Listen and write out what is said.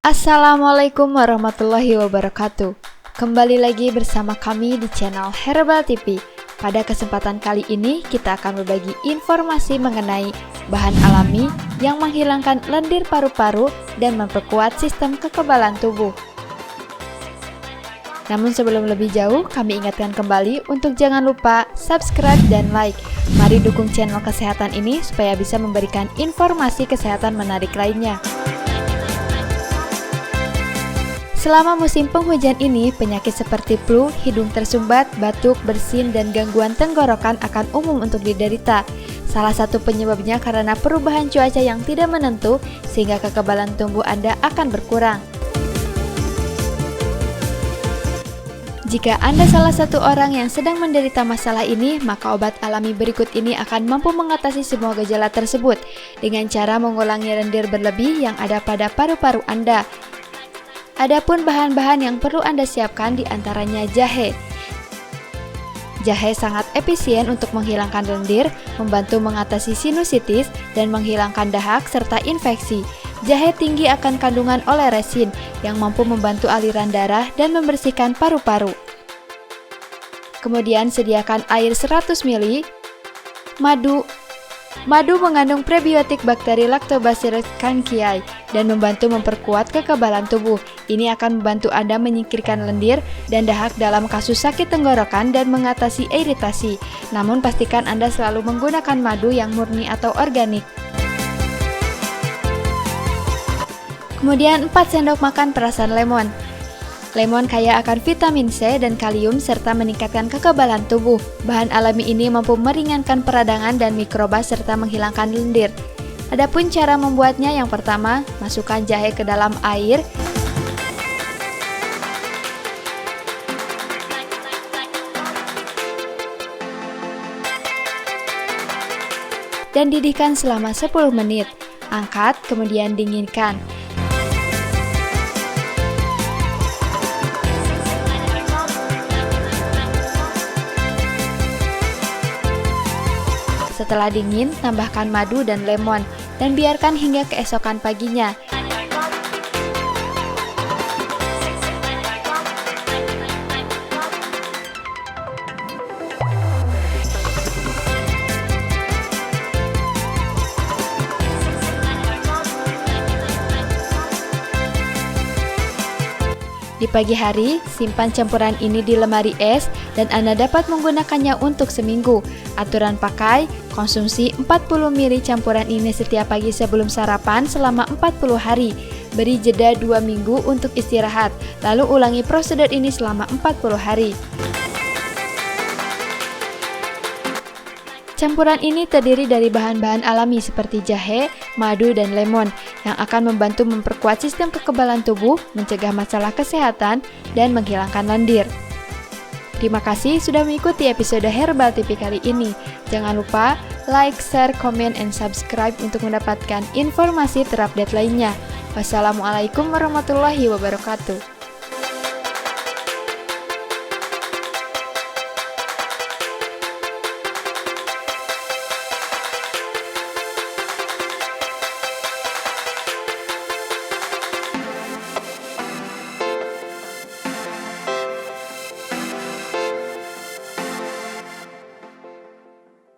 Assalamualaikum warahmatullahi wabarakatuh. Kembali lagi bersama kami di channel Herbal TV. Pada kesempatan kali ini kita akan berbagi informasi mengenai bahan alami yang menghilangkan lendir paru-paru dan memperkuat sistem kekebalan tubuh. Namun sebelum lebih jauh, kami ingatkan kembali untuk jangan lupa subscribe dan like. Mari dukung channel kesehatan ini supaya bisa memberikan informasi kesehatan menarik lainnya. Selama musim penghujan ini, penyakit seperti flu, hidung tersumbat, batuk, bersin, dan gangguan tenggorokan akan umum untuk diderita. Salah satu penyebabnya karena perubahan cuaca yang tidak menentu, sehingga kekebalan tubuh Anda akan berkurang. Jika Anda salah satu orang yang sedang menderita masalah ini, maka obat alami berikut ini akan mampu mengatasi semua gejala tersebut dengan cara mengurangi lendir berlebih yang ada pada paru-paru Anda. Adapun bahan-bahan yang perlu Anda siapkan diantaranya jahe. Jahe sangat efisien untuk menghilangkan lendir, membantu mengatasi sinusitis, dan menghilangkan dahak serta infeksi. Jahe tinggi akan kandungan oleresin yang mampu membantu aliran darah dan membersihkan paru-paru. Kemudian sediakan air 100 ml, madu. Madu mengandung prebiotik bakteri Lactobacillus canghii dan membantu memperkuat kekebalan tubuh. Ini akan membantu Anda menyingkirkan lendir dan dahak dalam kasus sakit tenggorokan dan mengatasi iritasi. Namun pastikan Anda selalu menggunakan madu yang murni atau organik. Kemudian 4 sendok makan perasan lemon. Lemon kaya akan vitamin C dan kalium serta meningkatkan kekebalan tubuh. Bahan alami ini mampu meringankan peradangan dan mikroba serta menghilangkan lendir. Adapun cara membuatnya, yang pertama, masukkan jahe ke dalam air. Dan didihkan selama 10 menit. Angkat, kemudian dinginkan. Setelah dingin, tambahkan madu dan lemon, dan biarkan hingga keesokan paginya. Di pagi hari, simpan campuran ini di lemari es dan Anda dapat menggunakannya untuk seminggu. Aturan pakai, konsumsi 40 ml campuran ini setiap pagi sebelum sarapan selama 40 hari. Beri jeda 2 minggu untuk istirahat, lalu ulangi prosedur ini selama 40 hari. Campuran ini terdiri dari bahan-bahan alami seperti jahe, madu, dan lemon yang akan membantu memperkuat sistem kekebalan tubuh, mencegah masalah kesehatan, dan menghilangkan lendir. Terima kasih sudah mengikuti episode Herbal TV kali ini. Jangan lupa like, share, comment, and subscribe untuk mendapatkan informasi terupdate lainnya. Wassalamualaikum warahmatullahi wabarakatuh.